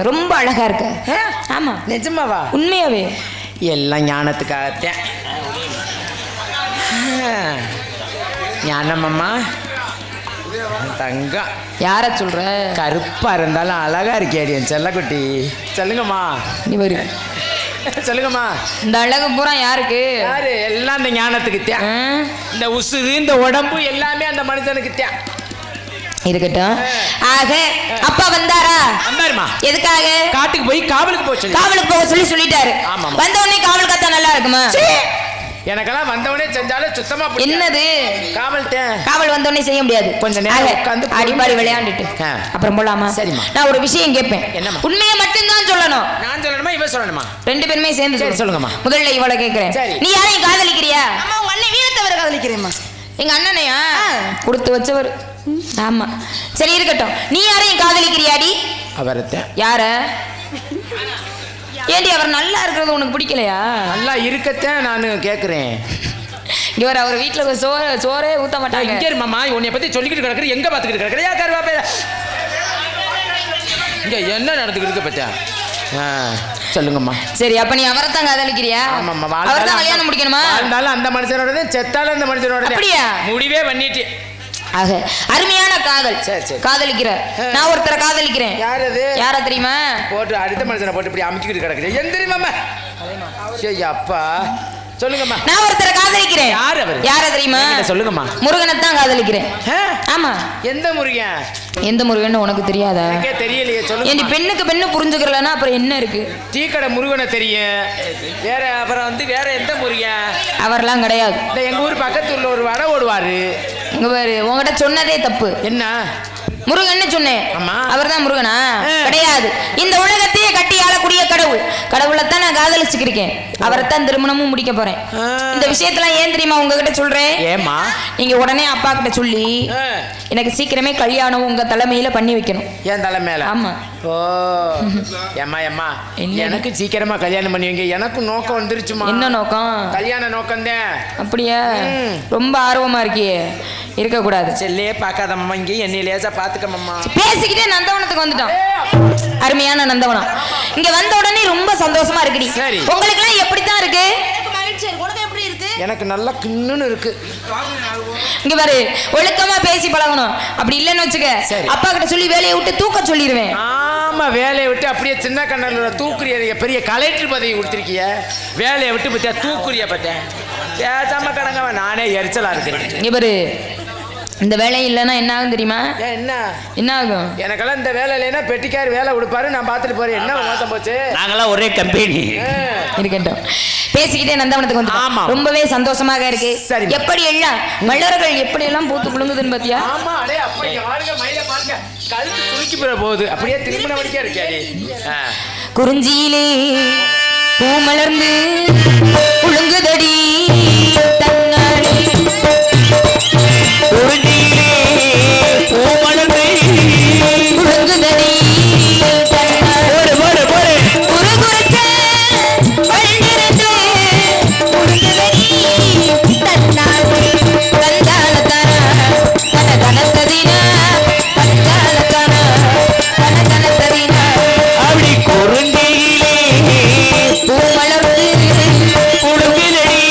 ரொம்ப அழகா இருக்க. ஆமா நிஜமாவா? உண்மையாவே எல்லாம் ஞானத்துக்காகத்தான். ஞானம்மா தங்கம். யார சொல்ற? கருப்பா இருந்தாலும் அழகா இருக்கேடி என் செல்லக்குட்டி. சொல்லுங்கம்மா. நீ வரு சொல்லுங்கம்மா. இந்த அழகு பூரா யாருக்கு? யாரு? எல்லாம் இந்த ஞானத்துக்கு தான். இந்த உசுறு இந்த உடம்பு எல்லாமே அந்த மனுஷனுக்கு தான். இருக்கட்டும். ஆக அப்பா வந்தாரா? வந்தாருமா. எதுக்காக? காட்டுக்கு போய் காவலுக்கு போச்சு. காவலுக்கு போக சொல்லிட்டாரு. வந்த உடனே காவல் காத்தா நல்லா இருக்குமா? எனக்கெல்லாம் வந்தவனே செஞ்சாலும் சுத்தமா என்னது காவல் வந்த உடனே செய்ய முடியாது. கொஞ்ச நேரம் உட்கார்ந்து அடிபாடி விளையாண்டுட்டு அப்புறம் போலாமா? சரிம்மா. நான் ஒரு விஷயம் கேட்பேன். உண்மையை மட்டும் தான் சொல்லணும். நான் சொல்லணுமா இவ சொல்லணுமா? ரெண்டு பேருமே சேர்ந்து சொல்லுங்கம்மா. முதல்ல இவளை கேட்கிறேன். நீ யாரையும் காதலிக்கிறியா? அம்மா உங்க அண்ணன் வீரத்தவரை காதலிக்கிறேம்மா. எங்க அண்ணனையா? கொடுத்து வச்சவர். ஆமா சரி இருக்கட்டும். நீ யாரையும் காதலிக்கிறியாடி? அவரத்தை. யார? ஏண்டி அவர் நல்லா இருக்கிறது உனக்கு பிடிக்கலையா? நல்லா இருக்கத்தான் நான் கேட்குறேன். இவர் அவர் வீட்டில் சோறே ஊற்ற மாட்டாங்க. இங்கே மாமா உன்னை பற்றி சொல்லிக்கிட்டு கிடக்குற எங்கே பார்த்துக்கிட்டு கிடக்குறியா? கருவாப்பே இங்கே என்ன நடந்துக்கிட்டு இருக்க பத்தியா? சொல்லுங்கம்மா. சரி அப்ப நீ அவரை தான் காதலிக்கிறியா? ஆமாம்மா. அவர் தான் கல்யாணம் முடிக்கணுமா? வாழ்ந்தாலும் அந்த மனுஷனோட செத்தாலும் அந்த மனுஷனோட. அப்படியா? முடிவே பண்ணிட்டு. ஆக அருமையான காதல். காதலிக்கிற நான் ஒருத்தரை காதலிக்கிறேன். யார் அது? யாரா தெரியுமா? போட்டு அடுத்த மனுஷனை போட்டு இப்படி அமுக்கிட்டு கிடக்குது. என் தெரியுமாம்மா? சரி அப்பா சொல்லுங்கம்மா. நான் ஒருத்தரை காதலிக்கிறேன். யார் அவர்? யார தெரியுமா? சொல்லுங்கம்மா. முருகனை தான் காதலிக்கிறேன். ஆமா. எந்த முருகன்? எந்த முருகன் உனக்கு தெரியாதா? எனக்கே தெரியலையே. சொல்லுங்க. ஏண்டி பெண்ணுக்கு பெண்ணு புரிஞ்சுக்கிறலன்னா அப்புறம் என்ன இருக்கு? டீ கடை முருகனை தெரியும். வேற அப்புறம் வந்து வேற எந்த முருகன்? அவர்லாம் கிடையாது. எங்க ஊர் பக்கத்துல ஒரு வடை ஓடுவாரு. இங்க பாரு உங்ககிட்ட சொன்னதே தப்பு. என்ன? முருகன் சொன்னேன். அவர் தான் முருகனா? கிடையாது. இந்த உலகத்தையே கட்டி ஆளக்கூடிய கடவுள். கடவுளைத்தான் நான் காதலிச்சுக்கிருக்கேன். அவரைத்தான் திருமணமும் முடிக்க போறேன். இந்த விஷயத்துல ஏன் தெரியுமா உங்ககிட்ட சொல்றேன்? ஏமா? நீங்க உடனே அப்பா கிட்ட சொல்லி எனக்கு சீக்கிரமே கல்யாணம் உங்க தலைமையில பண்ணி வைக்கணும். ஏன் தலைமையில? ஆமா. ஓ ஏம்மா ஏம்மா எனக்கு சீக்கிரமா கல்யாணம் பண்ணி வைங்க. எனக்கு நோக்கம் வந்துருச்சுமா. என்ன நோக்கம்? கல்யாண நோக்கம் தான். அப்படியா? ரொம்ப ஆர்வமா இருக்கியே. இருக்கக்கூடாது. செல்லே பார்க்காதம்மா. இங்கே என்னை லேசா பார்த்துக்கம்மா. பேசிக்கிட்டே நந்தவனத்துக்கு வந்துட்டோம். அருமையான நந்தவனம். இங்க வந்த உடனே ரொம்ப சந்தோஷமா இருக்குடி. உங்களுக்கு எல்லாம் எப்படித்தான் இருக்கு? எனக்கு நல்லா கிண்ணுன்னு இருக்கு. இங்க பாரு ஒழுக்கமா பேசி பழகணும். அப்படி இல்லைன்னு வச்சுக்க அப்பா கிட்ட சொல்லி வேலையை விட்டு தூக்க சொல்லிடுவேன். ஆமா வேலையை விட்டு அப்படியே சின்ன கண்ணல தூக்குறிய. பெரிய கலெக்டர் பதவி கொடுத்துருக்கிய. வேலையை விட்டு பத்தியா தூக்குறிய பத்தேன். பேசாம கடங்க. நானே எரிச்சலா இருக்கிறேன். இங்க பாரு இந்த வேலை இல்லைன்னா என்ன ஆகும் தெரியுமா? என்ன ஆகும்? எனக்கெல்லாம் இந்த வேலை இல்லைன்னா பெட்டிக்கார் வேலை கொடுப்பாரு. நான் பார்த்துட்டு போறேன். என்ன மோசம் போச்சு? நாங்களாம் ஒரே கம்பெனி. இருக்கட்டும். பேசிக்கிட்டே நந்தவனத்துக்கு வந்து ரொம்பவே சந்தோஷமாக இருக்கு. எப்படி எல்லாம் மலர்கள் எப்படி எல்லாம் பூத்து குலுங்குதுன்னு பாத்தியா? ஆமா அடே அப்படி பாருங்க மயில பாருங்க. கழுத்து துளுக்கி போகுது. அப்படியே திருமண வடிக்கா இருக்காடி. குறிஞ்சியிலே பூ மலர்ந்து குலுங்குதடி தன்னாடி. குறிஞ்சியிலே பூ மலர்ந்து குலுங்குதடி தன்னாடி. போடு போடு போடு. குறுகுறுக்க வழிந்திருந்து குலுங்குதடி தன்னாடி. கந்தால தர கன கனத்ததினா கந்தால தர கன கனத்ததினா. அப்படி குறிஞ்சியிலே பூ மலர்ந்து குலுங்குதடி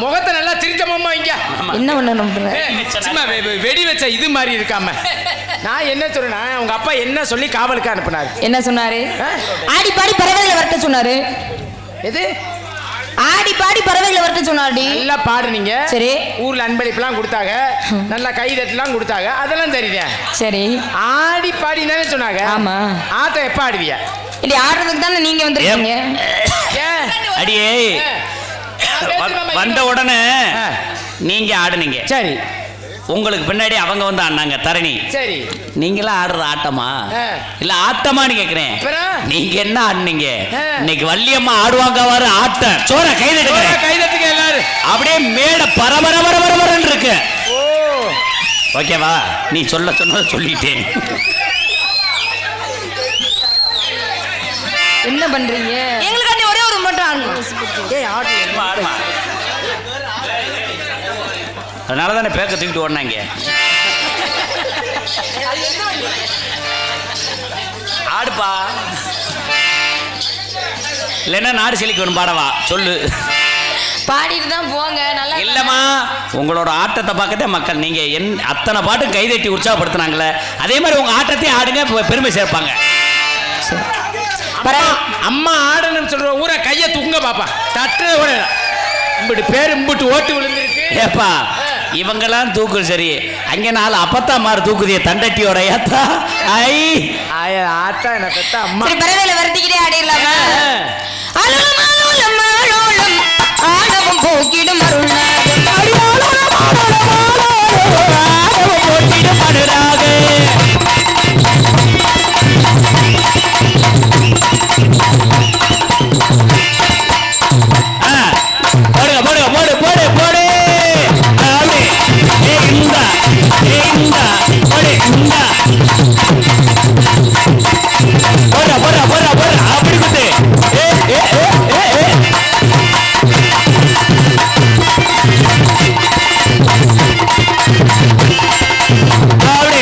முகத்தை நல்லா திருத்தமா இங்க என்ன பண்ணணும் சும்மா வெடி வச்ச இது மாதிரி இருக்காம. நான் என்ன சொல்றேன்னா உங்க அப்பா என்ன சொல்லி காவலுக்கு அனுப்புனாரு? என்ன சொன்னாரு? ஆடி பாடி பறவைகளை வரட்ட சொன்னாரு. எது? ஆடி பாடி பறவைகளை வரட்ட சொன்னாடி. நல்லா பாடுனீங்க. சரி. ஊர்ல அன்பளிப்புலாம் கொடுத்தாங்க, நல்லா கைதட்டலாம் கொடுத்தாங்க, அதெல்லாம் தெரியுதேன். சரி. ஆடி பாடி தானே சொன்னாங்க. ஆமா. ஆத்த எப்ப ஆடுவியா? இது ஆடுறதுக்கு தானே நீங்க வந்திருக்கீங்க. அடியே வந்த உடனே நீங்க ஆடுனீங்க. சரி. உங்களுக்கு பின்னாடி அவங்க வந்து ஆடினாங்க தரணி. சரி. நீங்களாம் ஆடுறது ஆட்டமா இல்ல ஆட்டமான்னு கேக்குறேன். நீங்க என்ன ஆடுனீங்க? இன்னைக்கு வள்ளியம்மா ஆடுவாங்க வர ஆட்டம். சோற கைதட்டுங்க எல்லாரும். அப்படியே மேட பரபரன்னு இருக்கு. ஓகேவா? நீ சொல்ல சொன்னதை சொல்லிட்டேன். என்ன பண்றீங்க? எங்களுக்காண்டி ஒரே ஒரு மட்டும் ஆடுங்க. அதனால தானே பேக்க தூக்கிட்டு ஓடினாங்க. ஆடுப்பா இல்லைன்னா நாடு செழிக்கணும். பாடவா சொல்லு. பாடிட்டு தான் போங்க. நல்லா இல்லம்மா, உங்களோட ஆட்டத்தை பார்க்கத்தே மக்கள் நீங்க அத்தனை பாட்டு கைதட்டி உற்சாகப்படுத்தினாங்களே, அதே மாதிரி உங்க ஆட்டத்தையும் ஆடுங்க, பெருமை சேர்ப்பாங்க. அம்மா ஆடணும்னு சொல்ற ஊரை கையை தூங்க பாப்பா. தட்டு இம்பிட்டு பேர் இம்பிட்டு ஓட்டு விழுந்திருக்கு. ஏப்பா இவங்கெல்லாம் தூக்கு சரி, அங்க நாலு அப்பத்தா மாறு தூக்குதிய தண்டட்டியோட ஏத்தா. ஐ ஆத்தா என்ன பெத்த அம்மா. சரி பறவைகளை வரட்டிக்கிட்டே ஆடிடலாமா? ஆடவும் போக்கிடும் அப்படி குத்து. அப்படி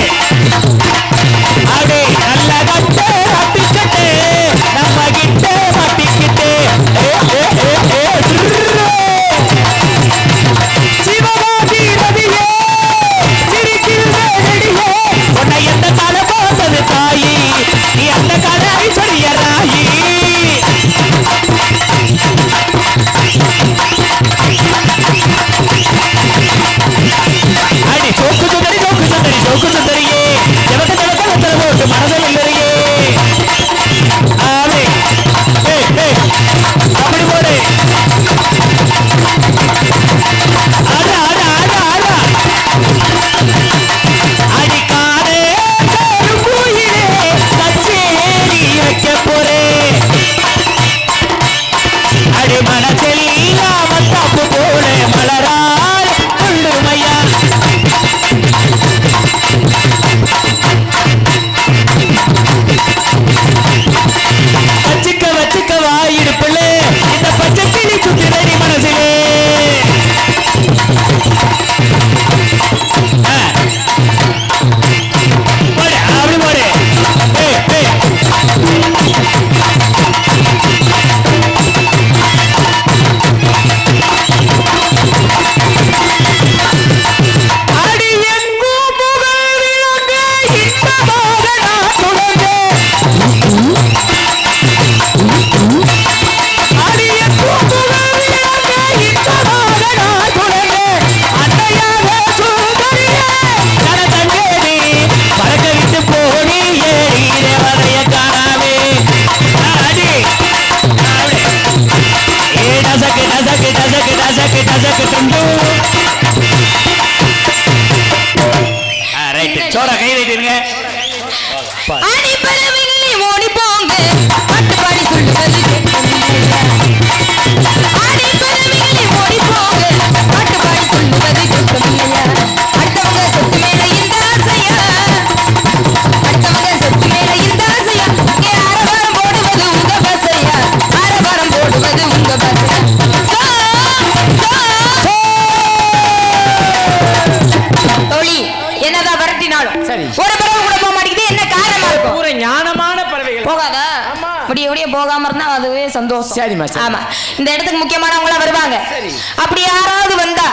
அப்படியே போகாம இருந்தா அதுவே சந்தோஷம். சரிம்மா, சரி. ஆமா, இந்த இடத்துக்கு முக்கியமானவங்களா வருவாங்க. சரி. அப்படி யாராவது வந்தா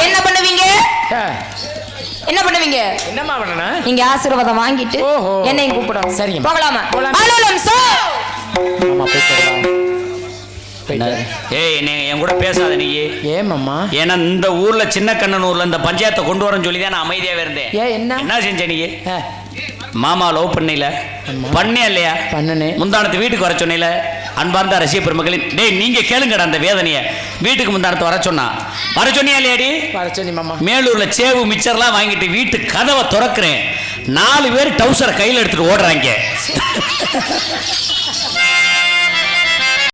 என்ன பண்ணுவீங்க? என்ன பண்ணுவீங்க? என்னம்மா பண்ணணும்? நீங்க ஆசீர்வாதம் வாங்கிட்டு என்னையும் கூப்பிடணும். சரிங்க. போகலாமா? ஆமா, ஏய் நீ என் கூட பேசாத நீ. ஏமாம்மா? ஏன்னா இந்த ஊர்ல சின்ன கண்ணன் ஊர்ல இந்த பஞ்சாயத்தை கொண்டு வரேன்னு சொல்லி தான் நான் அமைதியாவே இருந்தேன். என்ன செஞ்ச நீ? மாமா லவ் பண்ணல பண்ணியா இல்லையா? பண்ணனே. முந்தானத்து வீட்டுக்கு வர சொன்னில அன்பார்ந்த ரசிக பெருமக்களின் டேய் நீங்க கேளுங்கடா அந்த வேதனைய. வீட்டுக்கு முந்தானத்து வர சொன்னியா இல்லையாடி? வர சொன்னி மாமா. மேலூர்ல சேவு மிச்சர்லாம் வாங்கிட்டு வீட்டு கதவை திறக்கிறேன், 4 பேர் டவுசரை கையில் எடுத்துட்டு ஓடுறாங்க.